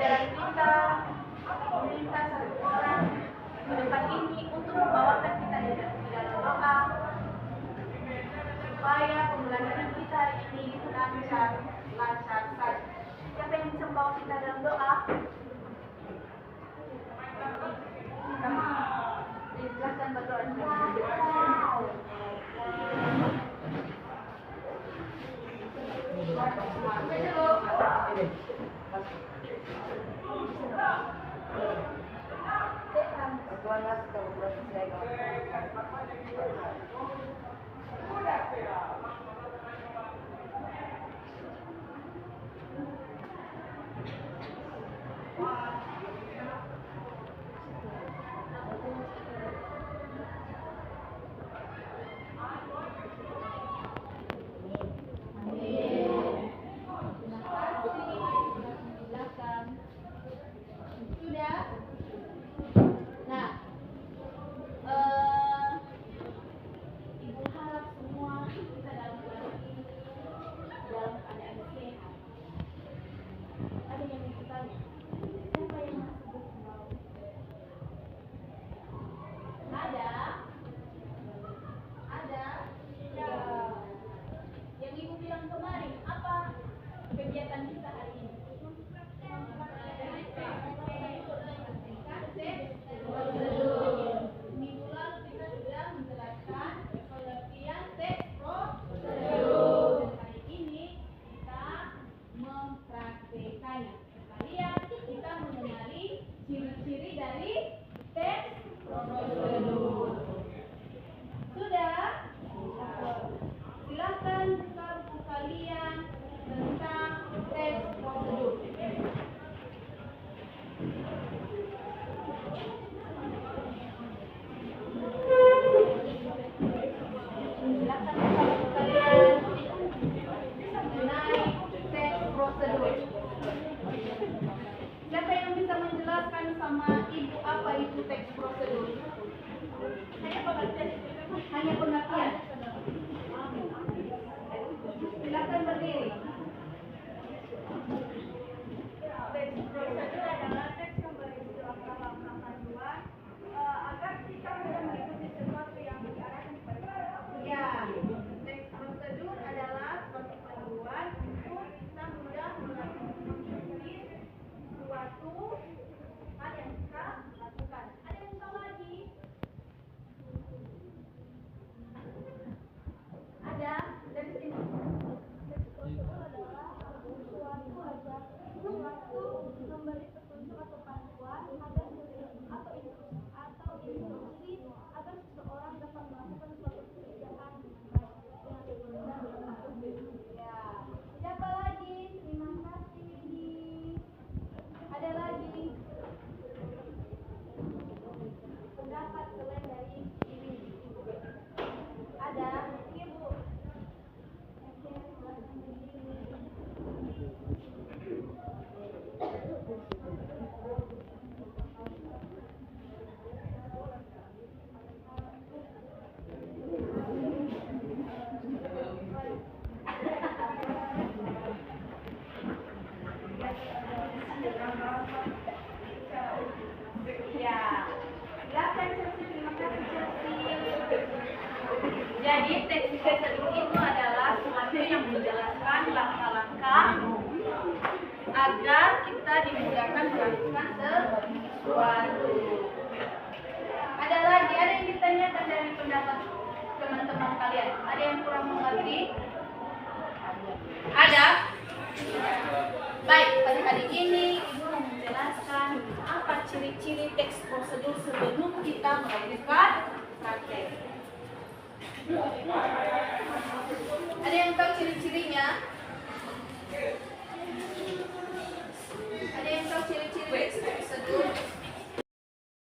jajaran kita meminta satu orang ke depan ini untuk membawakan kita di dalam doa supaya pembelajaran kita ini lancar saja. Siapa yang bisa membawa kita dalam doa? Dijelaskan berdoa. Siapa yang bisa menjelaskan sama ibu apa itu teks prosedur? Hanya pengertian. Silakan berdiri. Teks prosedur adalah teks yang berisi langkah-langkah panduan agar kita bisa mengikuti sesuatu yang diarahkan kepada kita. Ya, teks prosedur adalah suatu panduan untuk kita mudah mengikuti suatu hal yang kita lakukan. Ada yang tahu lagi? Ada dari sini. Memberi petunjuk atau panduan agar instruksi agar seseorang dapat melakukan suatu pekerjaan dengan benar. Ya, siapa lagi? Terima kasih. Ada lagi? Pendapat selain dari ini? Ada? Ibu. Ya, silakan Chelsea. Terima kasih Chelsea. Jadi teks prosedur itu adalah sesuatu yang menjelaskan langkah-langkah agar kita dimudahkan melakukan sesuatu. Ada lagi, ada yang ditanyakan dari pendapat teman-teman kalian? Ada yang kurang mengerti? Ada? Baik, pada hari ini Ibu mau menjelaskan apa ciri-ciri teks prosedur sebelum kita melakukan praktek. Ada yang tahu ciri-cirinya? Ada yang tahu ciri-ciri teks prosedur?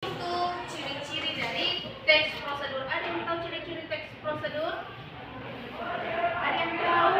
Itu ciri-ciri dari teks prosedur. Ada yang tahu ciri-ciri teks prosedur? Ada yang tahu?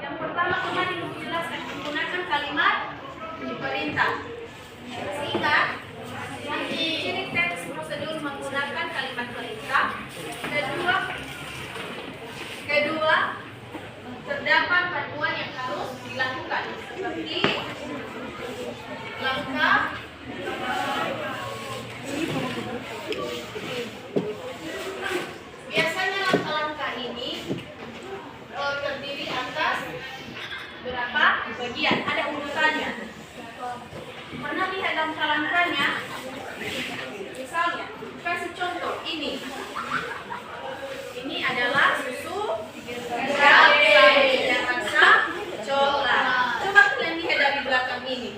Yang pertama kemarin menjelaskan menggunakan kalimat perintah. Sehingga ciri teks prosedur menggunakan kalimat perintah. Kedua, terdapat panduan yang harus dilakukan. seperti langkah biasanya langkah-langkah ini terdiri atas berapa bagian, ada urutannya. Pernah lihat langkah-langkahnya? Misalnya, kasih contoh ini adalah susu cabai dan rasa coklat. Coba kalian lihat dari belakang ini.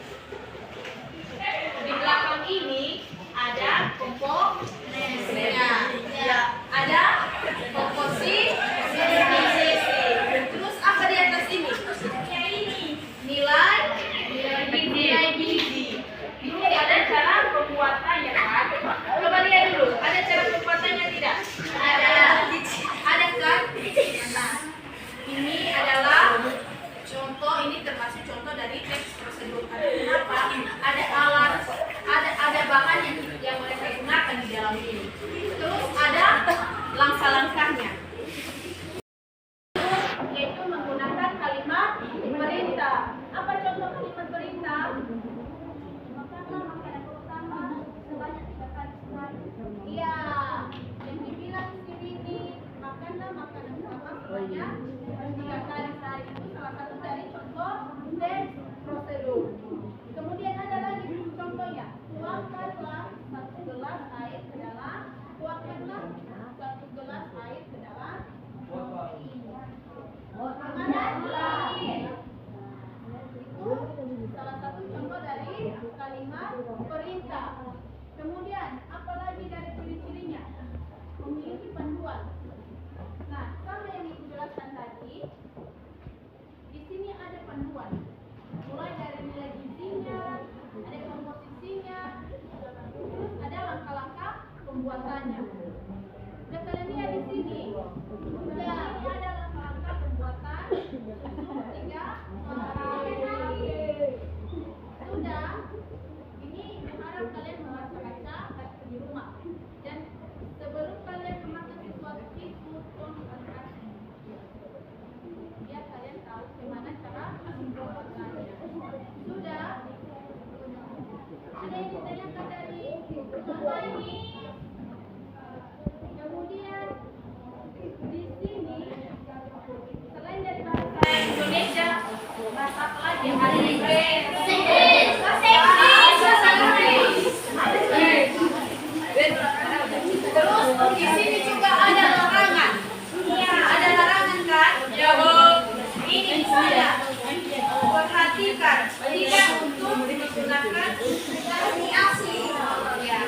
Di belakang ini ada komposisinya, ada komposisi. Terus apa di atas ini? Nilai gizi. Ini ada cara pembuatannya kan? Coba lihat dulu, ada cara pembuatannya tidak? Ada kan? Nah, ini adalah contoh, ini termasuk contoh dari teks prosedur. Kenapa? Ada alat, ada bahan yang mereka gunakan di dalam ini. Terus ada langkah-langkahnya, yaitu menggunakan kalimat perintah. Apa contoh kalimat perintah? Makanlah makanan utama sebanyak 3 kali sehari. Iya, yang dibilang di sini makanlah makanan utama sebanyak 3 kali sehari. Itu salah satu dari contoh teks prosedur. Kemudian ada lagi contohnya, tuangkanlah 1 gelas air ke dalam. Tuangkanlah 1 gelas air ke dalam. Mana gelas? Itu salah satu contoh dari kalimat perintah. Kemudian apalagi dari ciri-cirinya? Memiliki panduan. Nah, sama yang Ibu jelaskan tadi, di sini ada panduan. Mulai dari nilai gizinya, ada komposisinya, terus ada langkah-langkah pembuatannya. Sudah kalian lihat di sini. Sudah, ini ada langkah-langkah pembuatan susu 3 Sudah, ini harap kalian membaca-baca di rumah. Dan sebelum kalian memakan sesuatu itu, tolong konsentrasi. Biar kalian tahu bagaimana cara membuatnya. Sudah, ada yang ditanyakan dari apa ini? Kemudian di sini selain dari bahasa Indonesia, bahasa apa lagi? Ada Inggris. Terus di sini juga ada larangan. Iya, ada larangan kan? Ya, Bu. Ini misalnya, perhatikan tidak untuk menggunakan asi. Ya,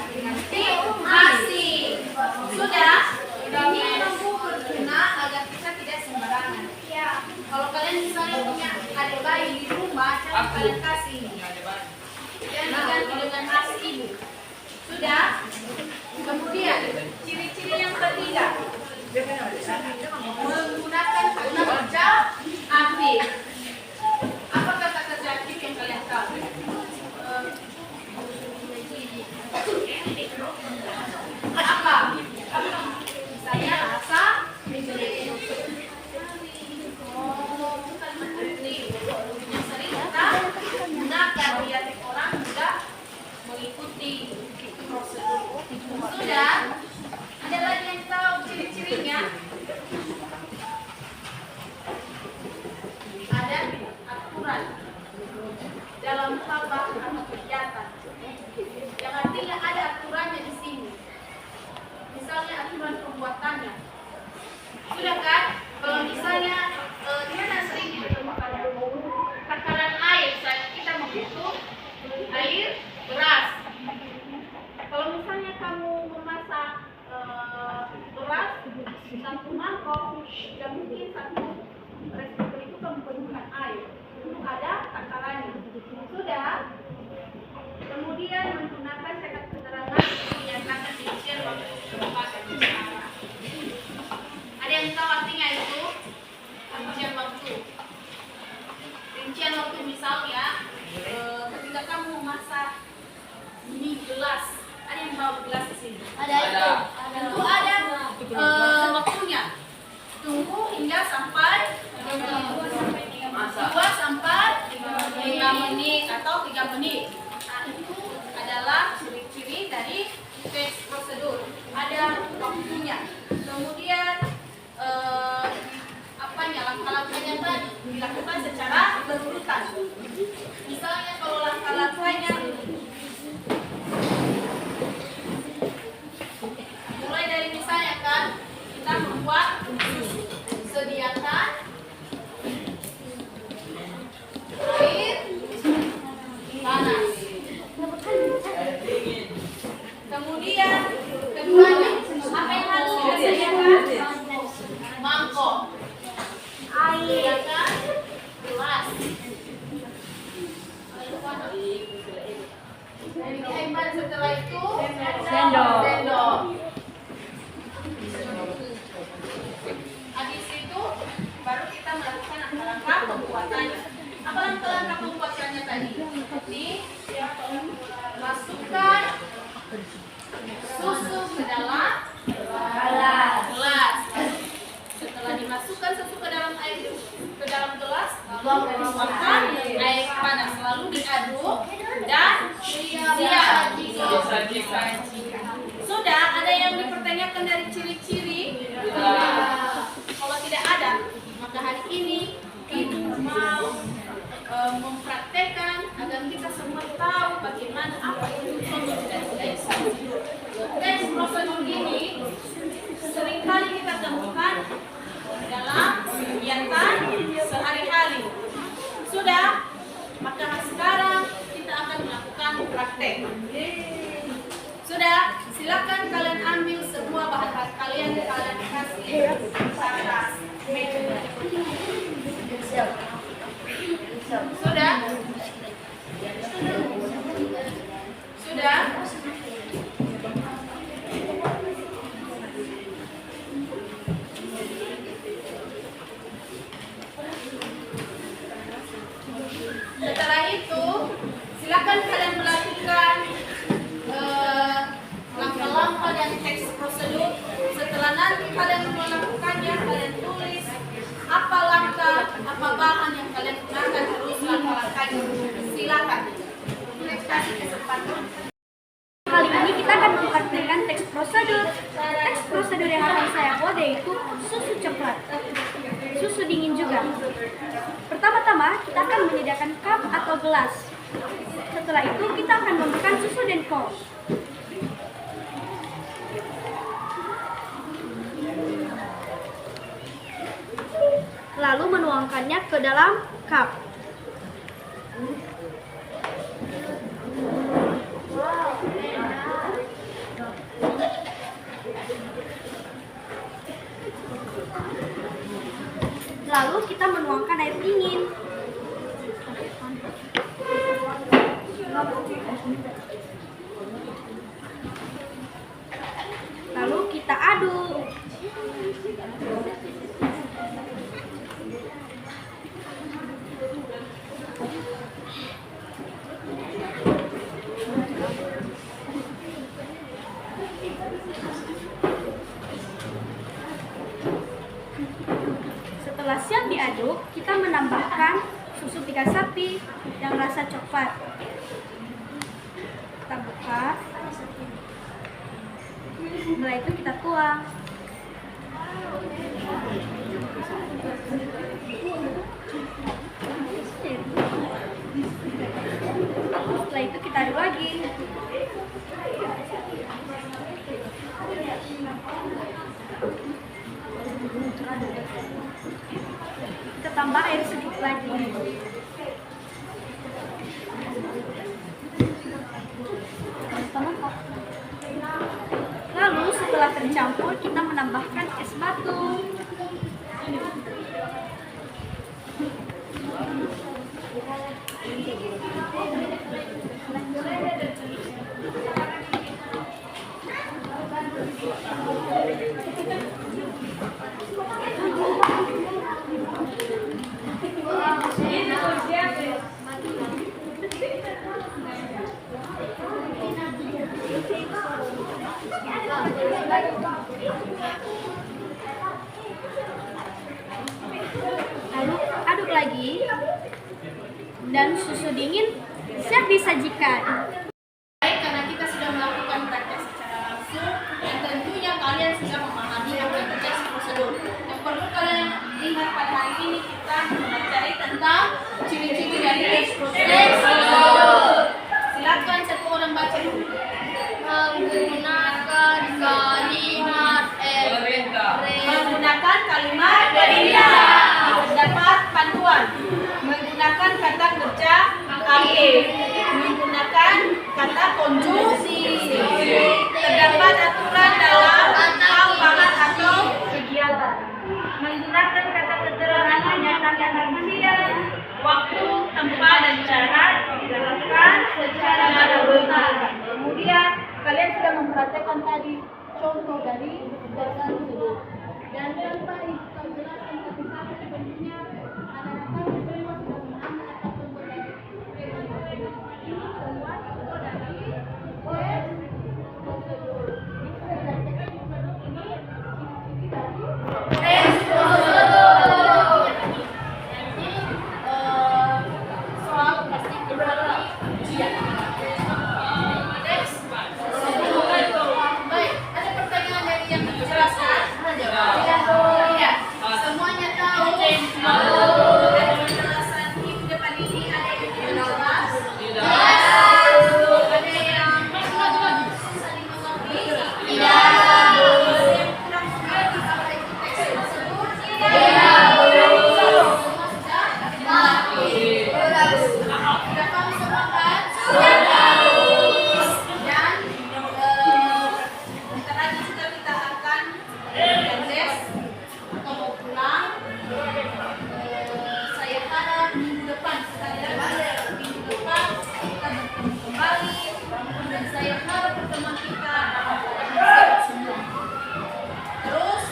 asi. Sudah, ini mampu berguna agar kita tidak sembarangan. Ya, kalau kalian misalnya punya adik bayi di rumah, jangan kalian kasih. Jangan diganti dengan asi ibu. Sudah. Kemudian ciri-ciri yang ketiga, menggunakan kata kerja aktif. Apa kata kerja aktif yang kalian tahu? Apa? Saya rasa yang sering kita gunakan biar orang mudah mengikuti prosedur. Sudah, ada lagi yang tahu ciri-cirinya? Ada aturan dalam hal atau kegiatan. Yang artinya ada aturannya di sini. Misalnya aturan pembuatannya. Sudah kan? Kalau misalnya di mana sering ditemukannya? Takaran air, kita membutuh air beras. Kalau misalnya kamu memasak beras 1 mangkok, tidak mungkin 1 respon itu kamu perlukan air. Itu ada takarannya. Sudah. Kemudian menggunakan cetak keterangan yang sangat rincian waktu pembuatan. Ada yang tahu artinya itu? Rincian waktu. Rincian waktu misalnya ketika kamu memasak ini gelas. Ada yang bawa gelas di sini? Ada. Tentu ada waktunya. Tunggu hingga sampai 2 sampai 5 3 menit. Nah, itu adalah ciri-ciri dari teks prosedur. Ada waktunya. Kemudian langkah-langkahnya tadi dilakukan secara berurutan. Misalnya kalau langkah-langkahnya mulai dari misalnya kan kita membuat susu. Sediakan air panas. Kemudian keduanya apa yang harus kita sediakan? Mangkok. Sediakan gelas. Setelah itu sendok. Habis itu baru kita melakukan langkah-langkah pembuatannya. Apa langkah-langkah pembuatannya tadi? Masukkan susu ke dalam gelas. Setelah dimasukkan susu ke dalam gelas, lalu masukkan air panas, lalu diaduk dan siap. Sudah ada yang dipertanyakan dari ciri-ciri? Kalau tidak ada, maka hari ini Ibu mau mempraktekkan agar kita semua tahu bagaimana apa itu prosedur dari teks. Teks prosedur ini seringkali kita temukan dalam kegiatan sehari-hari. Sudah, maka sekarang kita akan melakukan praktek. Sudah, silakan kalian ambil semua bahan-bahan kalian kasih di atas meja. Sudah? Sudah? Setelah itu, silakan kalian melakukan langkah-langkah dan teks prosedur. Setelah nanti kalian melakukannya, kalian tulis apa langkah, apa bahan yang kalian gunakan, terus langkah-langkahnya. Silakan. Kasih kesempatan. Kali ini kita akan mempraktikkan teks prosedur. Teks prosedur yang akan saya buat yaitu susu coklat. Susu dingin juga. Pertama-tama kita akan menyediakan cup atau gelas. Setelah itu kita akan memberikan susu denko. Lalu menuangkannya ke dalam cup. Lalu kita menuangkan air dingin. Lalu kita aduk. Setelah siap diaduk, kita menambahkan susu 3 sapi yang rasa coklat. Kita buka. Setelah itu kita tuang. Setelah itu kita aduk lagi. Kita tambah air sedikit lagi. Lalu setelah tercampur, kita menambahkan es batu. Lalu aduk lagi dan susu dingin siap disajikan. Baik, karena kita sudah melakukan praktek secara langsung dan tentunya kalian sudah memahami apa itu teks prosedur. Yang perlu kalian lihat pada hari ini kita mempelajari tentang ciri-ciri dari teks prosedur. Silakan satu orang baca dulu. Menggunakan kalimat menggunakan kalimat perintah. Terdapat panduan. Menggunakan kata kerja aktif. Menggunakan kata konjungsi. Terdapat aturan dalam pangan atau kegiatan. Menggunakan kata keterangan menyatakan rincian, waktu, tempat, dan cara dijelaskan secara benar. Kemudian kalian sudah mempraktekkan tadi contoh dari dasar tersebut. Dan tanpa kita jelaskan satu-satu sebenarnya anak-anak semua sudah memahami apa contoh dari ini semua contoh dari teks prosedur. Ini teks prosedur. Nanti soal pasti berbagi ujian. Teks prosedur. Baik, ada pertanyaan dari yang dijelaskan? Iya. Semuanya tahu? Ada penjelasan di depan ini ada yang jelas? Ada yang susah dimengerti? Tidak. Ada yang kurang mengerti apa itu teks prosedur? Tidak. Semua sudah mengerti. Sudah tahu semua kan? Sudah tahu. Dan bentar lagi juga kita akan les atau mau pulang. Saya harap minggu depan minggu depan kita bertemu kembali dan saya harap pertemuan kita sehat semua. Terus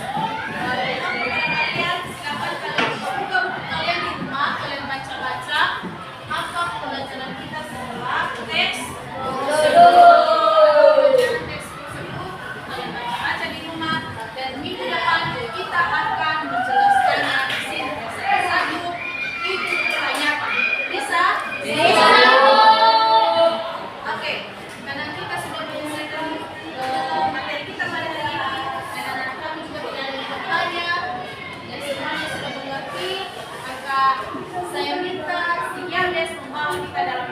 kalian silakan kalian buka buku kalian di rumah, kalian baca-baca apa pelajaran kita setelah teks prosedur. Teks prosedur kalian baca-baca di rumah dan minggu depan kita akan menjelaskannya satu itu pertanyaan. Bisa? Bisa. Oke, karena kita sudah menyelesaikan materi kita pada hari ini dan anak kami juga tidak ada yang bertanya dan semuanya sudah mengerti, maka saya minta si Yandes membawa kita dalam